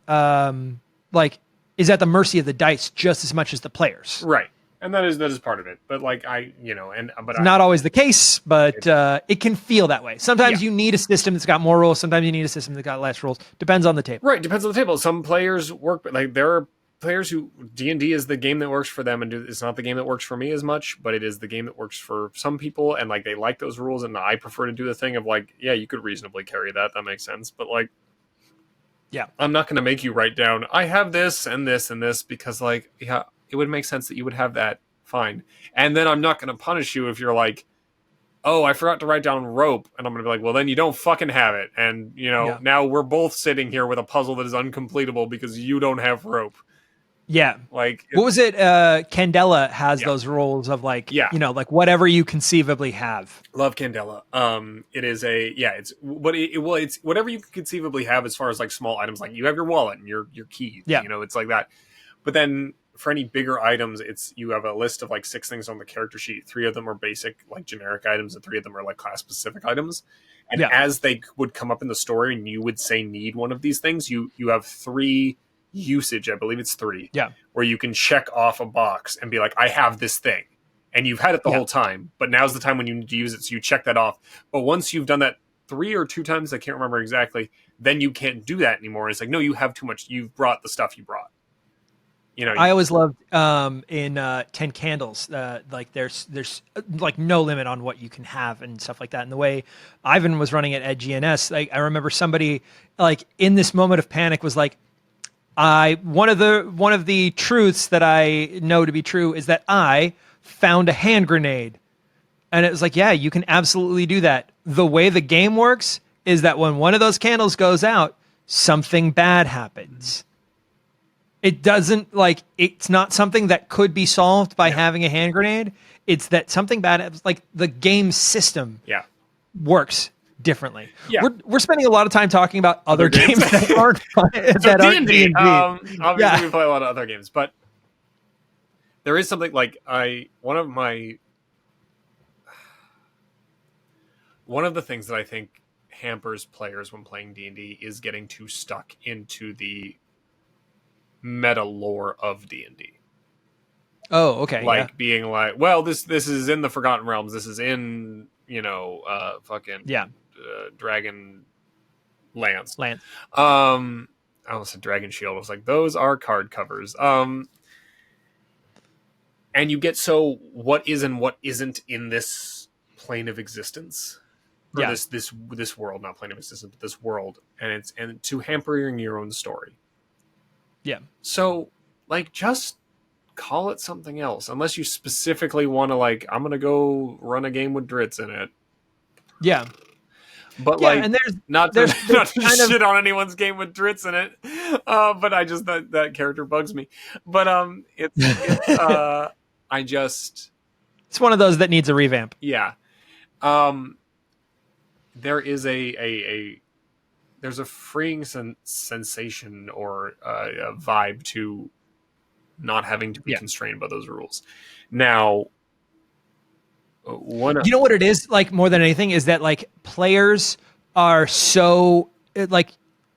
A: is at the mercy of the dice just as much as the players.
B: Right. And that is part of it. But like
A: it's not always the case, but it can feel that way. Sometimes you need a system that's got more rules. Sometimes you need a system that's got less rules. Depends on the table.
B: Right. Depends on the table. Some players work, like there are players who D&D is the game that works for them, and it's not the game that works for me as much, but it is the game that works for some people, and like they like those rules, and I prefer to do the thing of like, yeah, you could reasonably carry that. That makes sense. But like,
A: yeah,
B: I'm not going to make you write down, I have this and this and this, because like, yeah, it would make sense that you would have that. Fine. And then I'm not going to punish you if you're like, oh, I forgot to write down rope. And I'm going to be like, well, then you don't fucking have it. And, you know, now we're both sitting here with a puzzle that is uncompletable because you don't have rope.
A: Yeah.
B: Like,
A: what was it? Candela has those rules of like, you know, like whatever you conceivably have.
B: Love Candela. It is it's whatever you can conceivably have as far as like small items. Like you have your wallet and your keys, you know, it's like that. But then for any bigger items, you have a list of like 6 things on the character sheet. 3 of them are basic, like generic items, and 3 of them are like class specific items. And as they would come up in the story and you would say need one of these things, you have 3 usage, I believe it's 3, where you can check off a box and be like, I have this thing. And you've had it the whole time, but now's the time when you need to use it. So you check that off. But once you've done that 3 or 2 times, I can't remember exactly, then you can't do that anymore. It's like, no, you have too much. You've brought the stuff you brought. You know,
A: I always loved in 10 Candles, like there's like no limit on what you can have and stuff like that. And the way Ivan was running it at GNS, like I remember somebody like in this moment of panic was like, one of the truths that I know to be true is that I found a hand grenade. And it was like, yeah, you can absolutely do that. The way the game works is that when one of those candles goes out, something bad happens. It doesn't like, it's not something that could be solved by having a hand grenade. It's that something bad, like the game system works differently. Yeah. We're spending a lot of time talking about other games that aren't fun, that aren't D&D.
B: Obviously we play a lot of other games, but there is something like one of the things that I think hampers players when playing D&D is getting too stuck into the meta lore of D&D.
A: Oh, okay.
B: Like being like, well, this is in the Forgotten Realms. This is in, you know, Dragon Lance. I almost said Dragon Shield. I was like, those are card covers. And you get so what is and what isn't in this plane of existence. Or this world, not plane of existence, but this world. And to hampering your own story.
A: Yeah.
B: So like, just call it something else, unless you specifically want to, like, I'm gonna go run a game with Dritz in it.
A: Yeah.
B: But
A: Yeah,
B: like,
A: and
B: not
A: there's
B: to
A: kind
B: shit on anyone's game with Dritz in it, but I just that character bugs me. But I just
A: it's one of those that needs a revamp.
B: yeah. There is there's a freeing sensation or a vibe to not having to be constrained by those rules. Now,
A: you know what it is, like, more than anything, is that like players are so like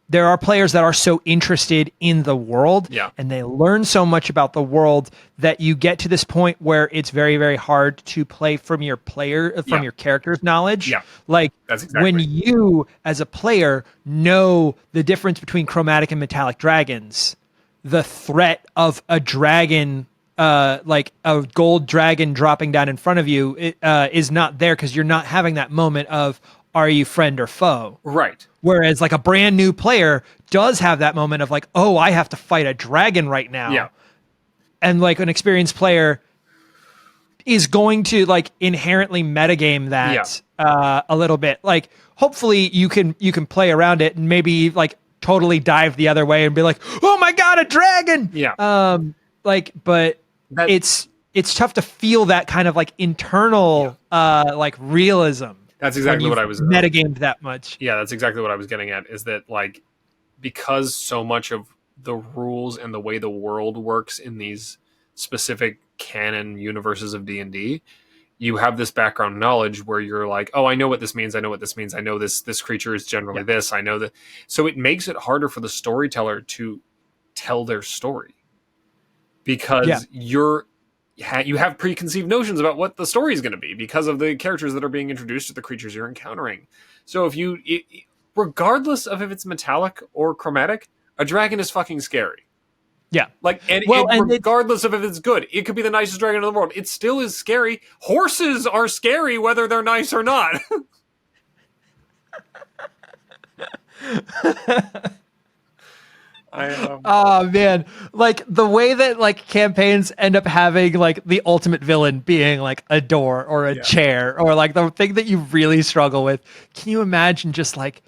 A: there are players that are so interested in the world, and they learn so much about the world that you get to this point where it's very, very hard to play from your character's knowledge. Like,
B: that's exactly.
A: When you as a player know the difference between chromatic and metallic dragons, the threat of a dragon, like a gold dragon dropping down in front of you, is not there, because you're not having that moment of, are you friend or foe?
B: Right.
A: Whereas like a brand new player does have that moment of like, oh, I have to fight a dragon right now.
B: Yeah.
A: And like an experienced player is going to like inherently metagame that a little bit. Like, hopefully you can play around it and maybe like totally dive the other way and be like, oh my God, a dragon.
B: Yeah.
A: But it's tough to feel that kind of like internal like realism.
B: That's exactly what I was
A: metagamed that much.
B: Yeah, that's exactly what I was getting at, is that like, because so much of the rules and the way the world works in these specific canon universes of D&D, you have this background knowledge where you're like, oh, I know what this means. I know what this means. I know this creature is generally this. I know that. So it makes it harder for the storyteller to tell their story, because you have preconceived notions about what the story is going to be because of the characters that are being introduced to the creatures you're encountering. So regardless of if it's metallic or chromatic, a dragon is fucking scary.
A: Yeah.
B: Like, and regardless of if it's good, it could be the nicest dragon in the world. It still is scary. Horses are scary whether they're nice or not.
A: Oh man, like the way that like campaigns end up having like the ultimate villain being like a door or a chair, or like the thing that you really struggle with. Can you imagine just like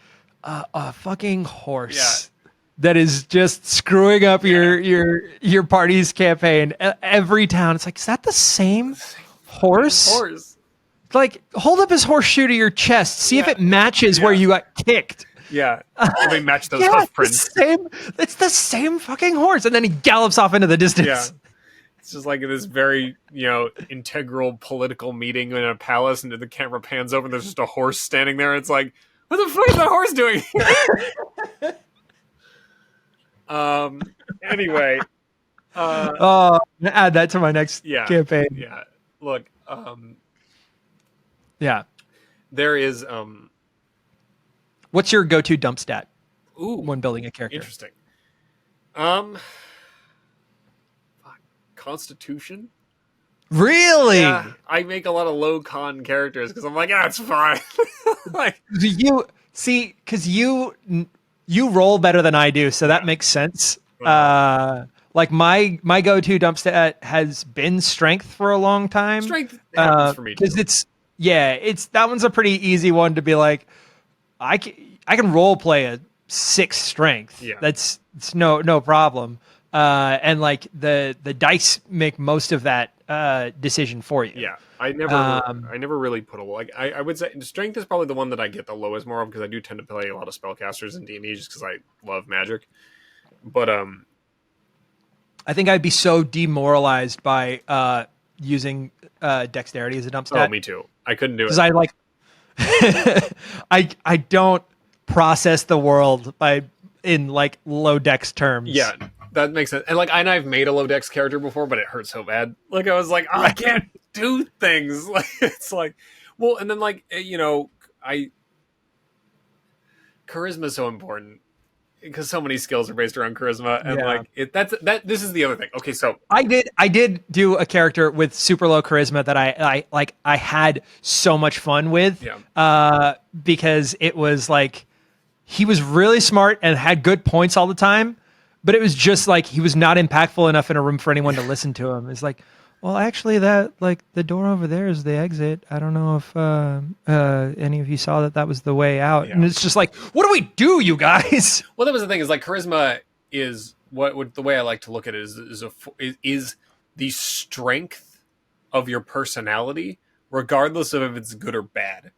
A: a fucking horse that is just screwing up your party's campaign every town? It's like, is that the same horse? Like, hold up his horseshoe to your chest, see if it matches where you got kicked.
B: Yeah, they match those hoof prints.
A: It's the same fucking horse, and then he gallops off into the distance.
B: Yeah, it's just like this very integral political meeting in a palace, and the camera pans over, and there's just a horse standing there. It's like, what the fuck is that horse doing? Anyway,
A: add that to my next campaign.
B: Yeah, look, there is
A: What's your go-to dump stat?
B: Ooh,
A: when building a character?
B: Interesting. Constitution.
A: Really?
B: Yeah, I make a lot of low con characters because I'm like, it's fine. Like,
A: do you see? Because you roll better than I do, so that makes sense. Like my go-to dump stat has been strength for a long time.
B: Strength happens for me too.
A: Because it's that one's a pretty easy one to be like, I can role play a 6 strength.
B: Yeah.
A: It's no problem. And like the dice make most of that decision for you.
B: Yeah. I never really put I would say strength is probably the one that I get the lowest more of, because I do tend to play a lot of spellcasters in D&D just because I love magic. But
A: I think I'd be so demoralized by using dexterity as a dump stat.
B: Oh, me too. I couldn't do it.
A: Because I don't process the world in like low dex terms.
B: Yeah, that makes sense. And I've made a low dex character before, but it hurt so bad. Like, I was like, I can't do things. Like, it's like, well, and then charisma is so important because so many skills are based around charisma, and this is the other thing. Okay, so
A: I did do a character with super low charisma that I had so much fun with, because it was like he was really smart and had good points all the time, but it was just like he was not impactful enough in a room for anyone to listen to him. It's like, well, actually, that like the door over there is the exit. I don't know if any of you saw that was the way out.
B: Yeah.
A: And it's just like, what do we do, you guys?
B: Well, that was the thing, is like charisma is what the way I like to look at it is the strength of your personality, regardless of if it's good or bad.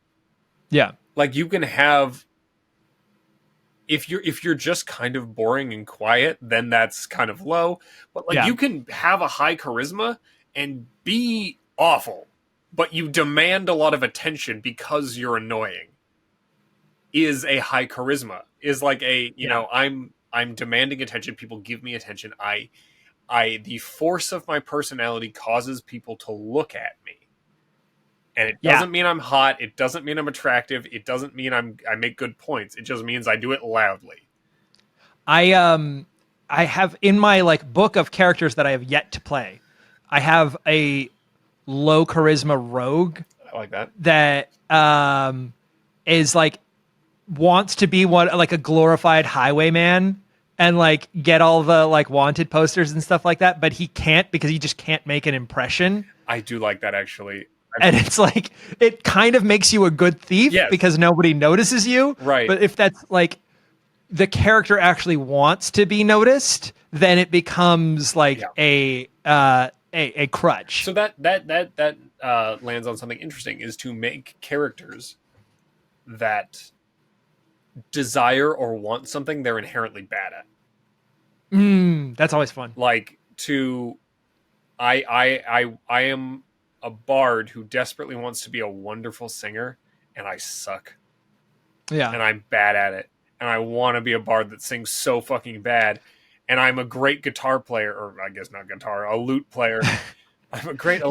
A: Yeah.
B: Like you can have, if you're just kind of boring and quiet, then that's kind of low. But like you can have a high charisma and be awful, but you demand a lot of attention because you're annoying. Is a high charisma. Is like a, you know, I'm demanding attention. People give me attention. The force of my personality causes people to look at me. And it doesn't mean I'm hot. It doesn't mean I'm attractive. It doesn't mean I make good points. It just means I do it loudly.
A: I have in my like book of characters that I have yet to play, I have a low charisma rogue.
B: I like that.
A: That is like wants to be one like a glorified highwayman and like get all the like wanted posters and stuff like that, but he can't because he just can't make an impression.
B: I do like that, actually.
A: And it's like it kind of makes you a good thief because nobody notices you.
B: Right.
A: But if that's like the character actually wants to be noticed, then it becomes like a crutch.
B: So that lands on something interesting, is to make characters that desire or want something they're inherently bad at.
A: That's always fun.
B: Like I am a bard who desperately wants to be a wonderful singer, and I suck.
A: Yeah.
B: And I'm bad at it. And I want to be a bard that sings so fucking bad. And I'm a great guitar player, or I guess not guitar, a lute player. I'm a great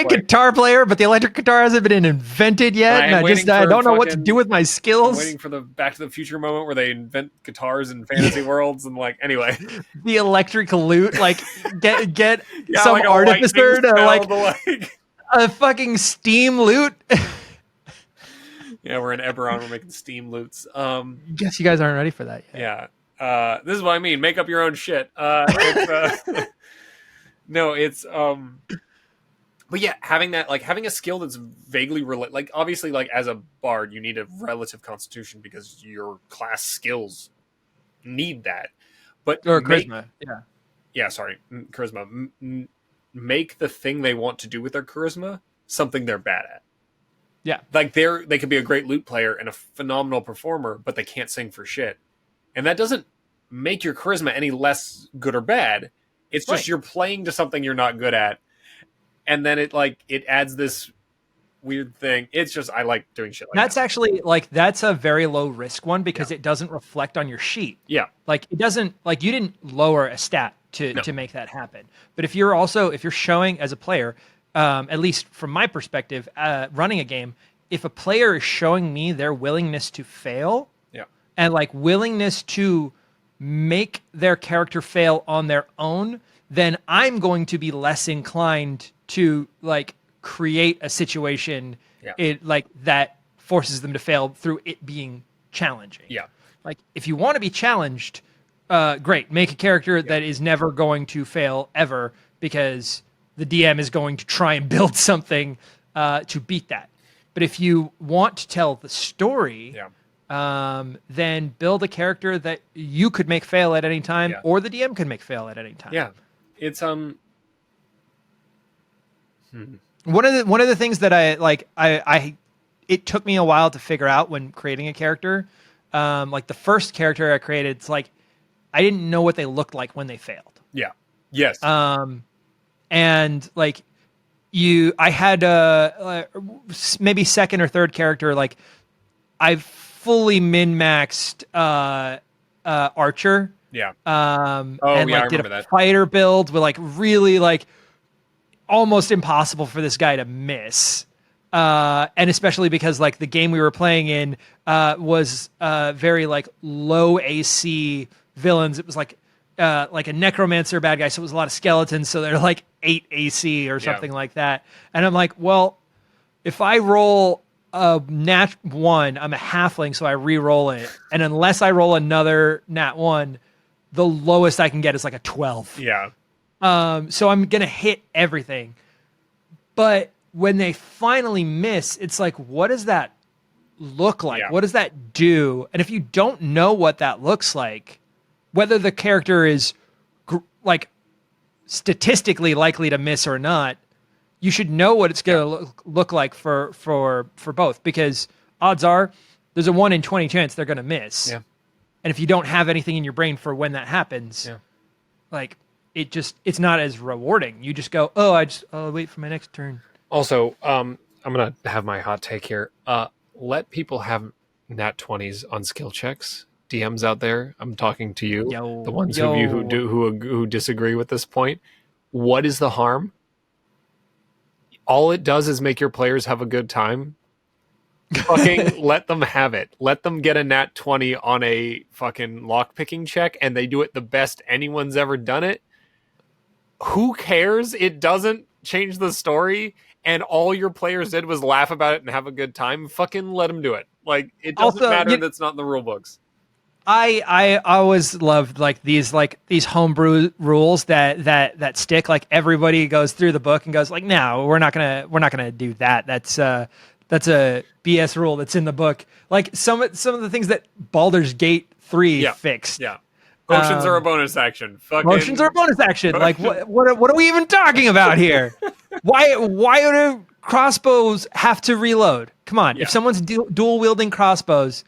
A: guitar player, but the electric guitar hasn't been invented yet, and I don't know what to do with my skills.
B: I'm waiting for the Back to the Future moment where they invent guitars in fantasy worlds, and like anyway,
A: the electric lute, like get some like artificer to like a fucking steam lute.
B: Yeah, we're in Eberron. We're making steam lutes.
A: Guess you guys aren't ready for that yet.
B: Yeah, this is what I mean. Make up your own shit. No, it's but yeah, having a skill that's vaguely like obviously like as a bard you need a relative constitution because your class skills need that. But
A: charisma.
B: Charisma. Make the thing they want to do with their charisma something they're bad at.
A: Yeah.
B: Like they could be a great lute player and a phenomenal performer, but they can't sing for shit. And that doesn't make your charisma any less good or bad. It's just you're playing to something you're not good at, and then it adds this weird thing. It's just I like doing shit like that.
A: That's actually like that's a very low risk one because it doesn't reflect on your sheet.
B: Yeah,
A: like it doesn't like you didn't lower a stat to make that happen. But if you're showing as a player, at least from my perspective, running a game, if a player is showing me their willingness to fail, and like willingness to make their character fail on their own, then I'm going to be less inclined to like create a situation like that forces them to fail through it being challenging.
B: Yeah.
A: Like if you want to be challenged, great, make a character that is never going to fail ever because the DM is going to try and build something to beat that. But if you want to tell the story, then build a character that you could make fail at any time, or the DM could make fail at any time.
B: Yeah, it's
A: One of the things that I it took me a while to figure out when creating a character. Like the first character I created, it's like I didn't know what they looked like when they failed.
B: Yeah. Yes.
A: And like I had maybe second or third character. Like I've fully min-maxed Archer.
B: Yeah.
A: And
B: I
A: did
B: remember
A: a
B: that.
A: fighter build with like really like almost impossible for this guy to miss. And especially because like the game we were playing in was very like low AC villains. It was like a necromancer bad guy, so it was a lot of skeletons. So they're like 8 AC or something like that. And I'm like, well, if I roll a nat 1, I'm a halfling, so I re-roll it. And unless I roll another nat 1, the lowest I can get is like a 12.
B: Yeah.
A: So I'm gonna hit everything. But when they finally miss, it's like, what does that look like?
B: Yeah.
A: What does that do? And if you don't know what that looks like, whether the character is like statistically likely to miss or not, you should know what it's going to look like for both, because odds are there's a 1 in 20 chance they're going to miss.
B: Yeah.
A: And if you don't have anything in your brain for when that happens, like it's not as rewarding. You just go, I'll wait for my next turn.
B: Also, I'm going to have my hot take here. Let people have nat 20s on skill checks. DMs out there, I'm talking to you, the ones of you who disagree with this point. What is the harm? All it does is make your players have a good time. Fucking let them have it. Let them get a nat 20 on a fucking lockpicking check, and they do it the best anyone's ever done it. Who cares? It doesn't change the story, and all your players did was laugh about it and have a good time. Fucking let them do it. Like, it doesn't matter that's not in the rule books.
A: I always loved these homebrew rules that stick. Like, everybody goes through the book and goes like, no, we're not gonna do that. That's a BS rule that's in the book. Like some of the things that Baldur's Gate 3 fixed.
B: Yeah. Potions are a bonus action.
A: Potions are a bonus action. Like what are we even talking about here? Why do crossbows have to reload? Come on. If someone's dual wielding crossbows,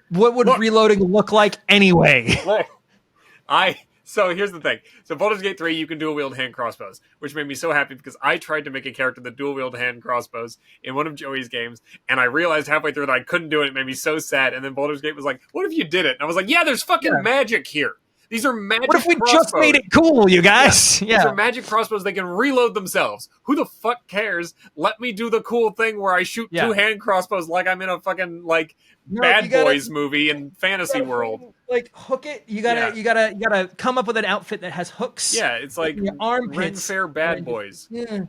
A: what would reloading look like anyway?
B: So here's the thing. So Baldur's Gate 3, you can dual wield hand crossbows, which made me so happy because I tried to make a character that dual wield hand crossbows in one of Joey's games, and I realized halfway through that I couldn't do it. It made me so sad. And then Baldur's Gate was like, what if you did it? And I was like, yeah, there's fucking magic here. These are magic crossbows.
A: What if we just made it cool, you guys?
B: Yeah. These are magic crossbows. They can reload themselves. Who the fuck cares? Let me do the cool thing where I shoot 2 hand crossbows like I'm in a fucking Bad Boys movie in fantasy world.
A: Like, hook it. You gotta come up with an outfit that has hooks.
B: Yeah, it's like
A: your armpits.
B: Fair Bad Boys.
A: Yeah.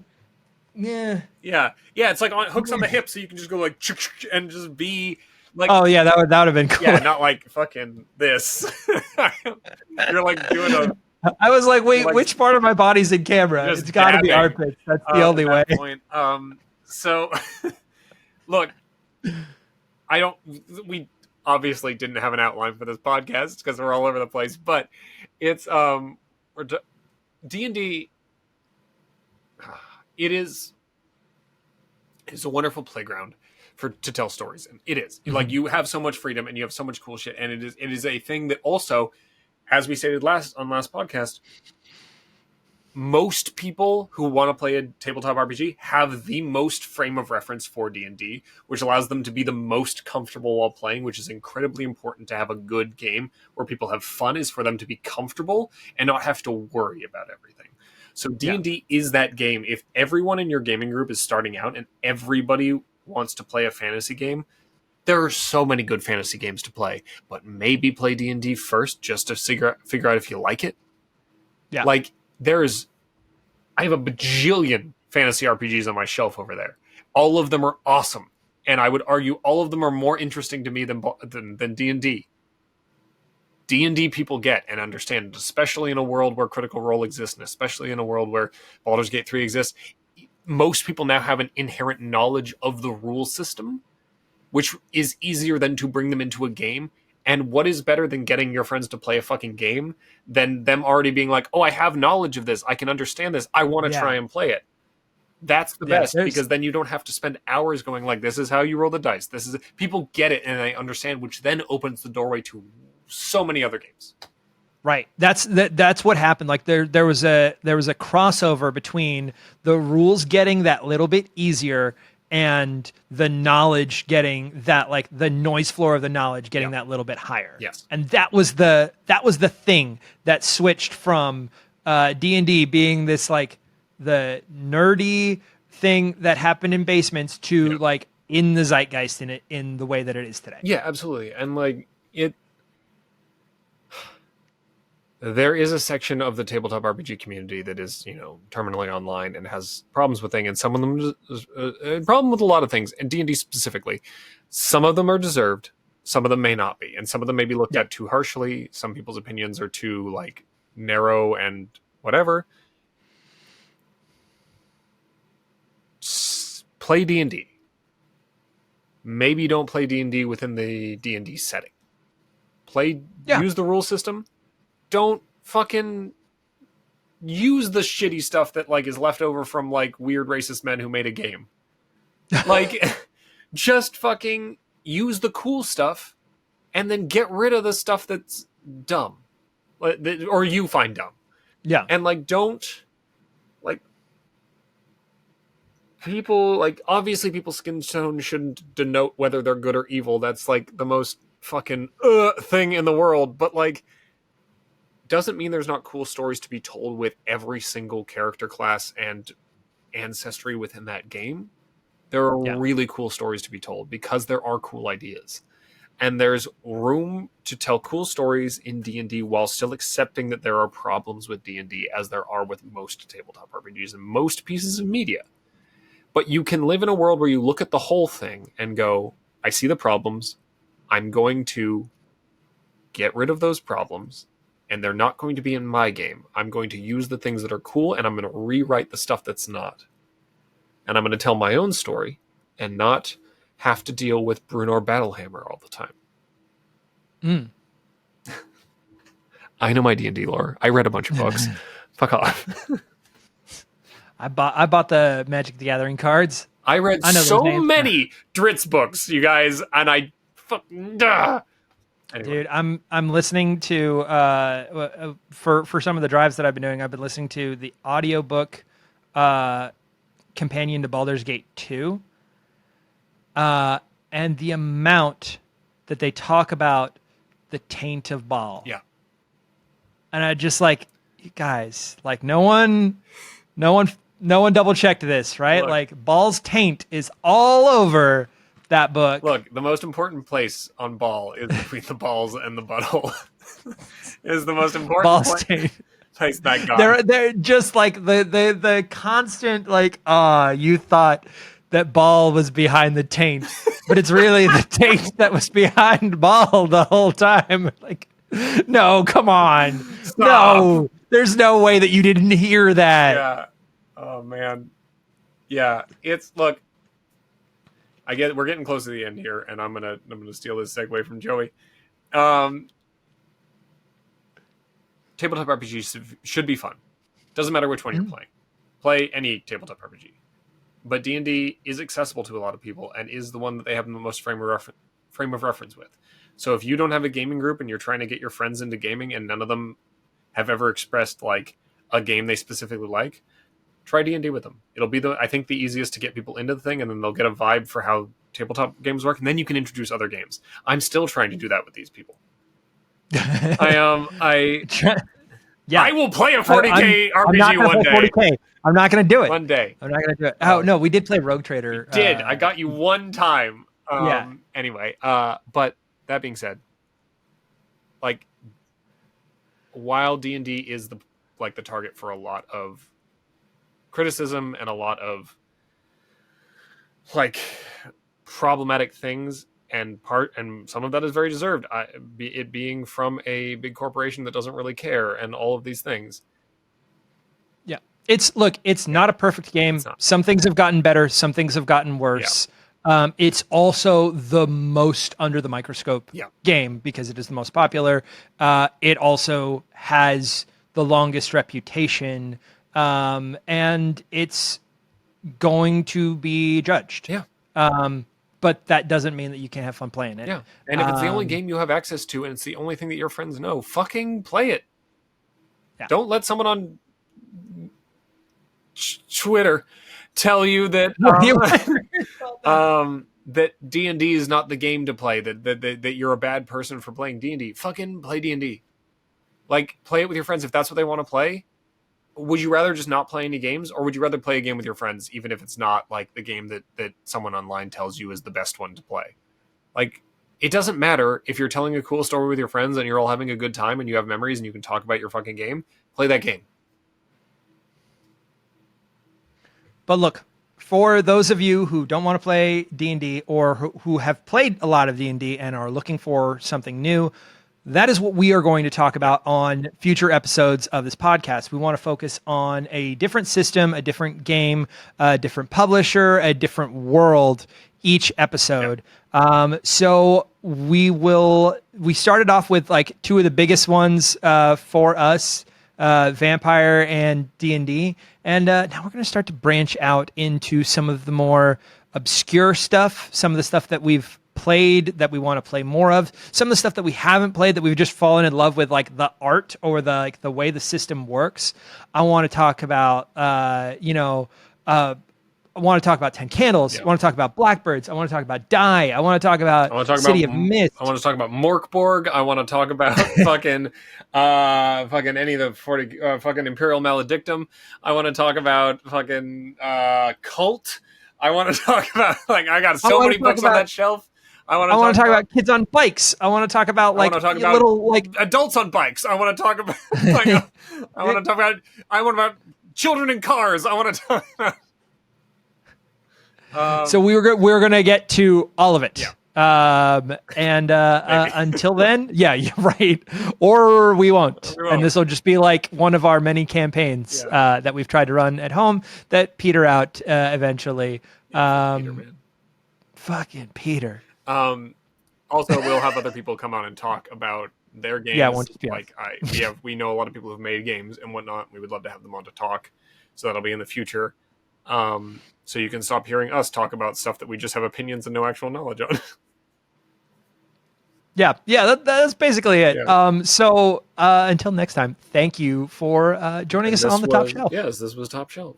B: It's like hooks on the hips, so you can just go like and just be like.
A: Oh yeah, that would have been cool.
B: Yeah, not like fucking this. You're like doing a.
A: I was like, wait, which part of my body's in camera? It's got to be armpits. That's the only way.
B: Point. So, look, we obviously didn't have an outline for this podcast because we're all over the place, but it's D&D. It is a wonderful playground to tell stories in. It is. Mm-hmm. Like, you have so much freedom and you have so much cool shit, and it is a thing that also, as we stated last podcast, most people who want to play a tabletop RPG have the most frame of reference for D&D, which allows them to be the most comfortable while playing, which is incredibly important to have a good game where people have fun, is for them to be comfortable and not have to worry about everything. So D&D is that game. If everyone in your gaming group is starting out and everybody wants to play a fantasy game, there are so many good fantasy games to play, but maybe play D&D first just to figure out if you like it. Yeah. Like, I have a bajillion fantasy RPGs on my shelf over there. All of them are awesome. And I would argue all of them are more interesting to me than D&D. D&D people get and understand, especially in a world where Critical Role exists, and especially in a world where Baldur's Gate 3 exists. Most people now have an inherent knowledge of the rule system, which is easier than to bring them into a game. And what is better than getting your friends to play a fucking game than them already being like, oh, I have knowledge of this. I can understand this. I want to try and play it. That's the best, because then you don't have to spend hours going like, this is how you roll the dice. People get it and they understand, which then opens the doorway to so many other games.
A: Right. That's what happened. Like there was a crossover between the rules getting that little bit easier and the knowledge getting that, like, the noise floor of the knowledge getting that little bit higher.
B: Yes.
A: And that was the thing that switched from D&D being this, like, the nerdy thing that happened in basements to like in the zeitgeist in the way that it is today.
B: Yeah, absolutely. And like there is a section of the tabletop RPG community that is, terminally online and has problems with things, and some of them problem with a lot of things, and D&D specifically. Some of them are deserved, Some of them may not be, and some of them may be looked at too harshly. Some people's opinions are too like narrow and whatever. Play D&D. Maybe don't play D&D within the D&D setting. Use the rule system. Don't fucking use the shitty stuff that like is left over from like weird racist men who made a game. Like, just fucking use the cool stuff and then get rid of the stuff that's dumb. Or you find dumb.
A: Yeah.
B: And like, don't like people like obviously people's skin tone shouldn't denote whether they're good or evil. That's like the most fucking thing in the world. But like, doesn't mean there's not cool stories to be told with every single character class and ancestry within that game. There are really cool stories to be told because there are cool ideas. And there's room to tell cool stories in D&D while still accepting that there are problems with D&D, as there are with most tabletop RPGs and most pieces of media. But you can live in a world where you look at the whole thing and go, I see the problems. I'm going to get rid of those problems, and they're not going to be in my game. I'm going to use the things that are cool, and I'm going to rewrite the stuff that's not. And I'm going to tell my own story and not have to deal with Brunor Battlehammer all the time. I know my D&D lore. I read a bunch of books. Fuck off.
A: I bought the Magic the Gathering cards.
B: I read so many Dritz books, you guys, and I anyway.
A: Dude, I'm listening to for some of the drives that I've been doing, I've been listening to the audiobook companion to Baldur's Gate 2. And the amount that they talk about the taint of Baal.
B: Yeah.
A: And I just like, you guys, like no one double checked this, right?
B: Look,
A: like Baal's taint is all over that book.
B: Look, the most important place on Baal is between the balls and the butthole. Is the most important
A: Baal's taint.
B: Place that God.
A: They're just like the constant like, you thought that Baal was behind the taint, but it's really the taint that was behind Baal the whole time. Like, no, come on. Stop. No, there's no way that you didn't hear that.
B: Yeah. Oh man. Yeah. Look, we're getting close to the end here, and I'm gonna steal this segue from Joey. Tabletop RPGs should be fun. Doesn't matter which one you're playing. Play any tabletop RPG. But D&D is accessible to a lot of people and is the one that they have the most frame of reference with. So if you don't have a gaming group and you're trying to get your friends into gaming and none of them have ever expressed like a game they specifically like, try D&D with them. It'll be I think the easiest to get people into the thing, and then they'll get a vibe for how tabletop games work, and then you can introduce other games. I'm still trying to do that with these people. I will play a 40K RPG one day. 40K.
A: I'm not going to do it.
B: One day.
A: I'm not going to do it. Oh, no, we did play Rogue Trader.
B: I got you one time. Anyway, but that being said, like, while D&D is the target for a lot of criticism and a lot of like problematic things, and some of that is very deserved, it being from a big corporation that doesn't really care and all of these things.
A: Yeah. It's not a perfect game. Some things have gotten better. Some things have gotten worse. Yeah. It's also the most under the microscope game because it is the most popular. It also has the longest reputation, and it's going to be judged.
B: Yeah.
A: But that doesn't mean that you can't have fun playing it.
B: Yeah. And if it's the only game you have access to and it's the only thing that your friends know, fucking play it. Yeah. Don't let someone on Twitter tell you that that D&D is not the game to play, that you're a bad person for playing D&D. Fucking play D&D. Like, play it with your friends if that's what they want to play. Would you rather just not play any games, or would you rather play a game with your friends, even if it's not like the game that someone online tells you is the best one to play? Like, it doesn't matter if you're telling a cool story with your friends and you're all having a good time and you have memories and you can talk about your fucking game. Play that game.
A: But look, for those of you who don't want to play D&D or who have played a lot of D&D and are looking for something new, that is what we are going to talk about on future episodes of this podcast. We want to focus on a different system, a different game, a different publisher, a different world each episode. So we started off with like two of the biggest ones for us, Vampire and D&D. And now we're going to start to branch out into some of the more obscure stuff, some of the stuff that we've played that we want to play more of, some of the stuff that we haven't played that we've just fallen in love with, like the art or the way the system works. I want to talk about I want to talk about 10 Candles. I want to talk about Blackbirds. I want to talk about Die. I want to talk about City of Mist.
B: I want to talk about Morkborg. I want to talk about fucking any of the 40 fucking Imperial Maledictum. I want to talk about fucking Cult. I want to talk about I got so many books on that shelf. I want to talk about
A: kids on bikes. I want to talk about little
B: adults on bikes. I want to talk about I want about children in cars. I want to talk about
A: so we're gonna get to all of it. Until then, you're right. Or we won't. And this will just be like one of our many campaigns that we've tried to run at home that peter out eventually.
B: Peter, man.
A: Fucking Peter.
B: Also, we'll have other people come on and talk about their games.
A: Yeah, won't just be us.
B: We know a lot of people who've made games and whatnot. We would love to have them on to talk. So that'll be in the future. So you can stop hearing us talk about stuff that we just have opinions and no actual knowledge on.
A: That's basically it.
B: Yeah.
A: So until next time, thank you for joining us on the Top Shelf.
B: Yes, this was Top Shelf.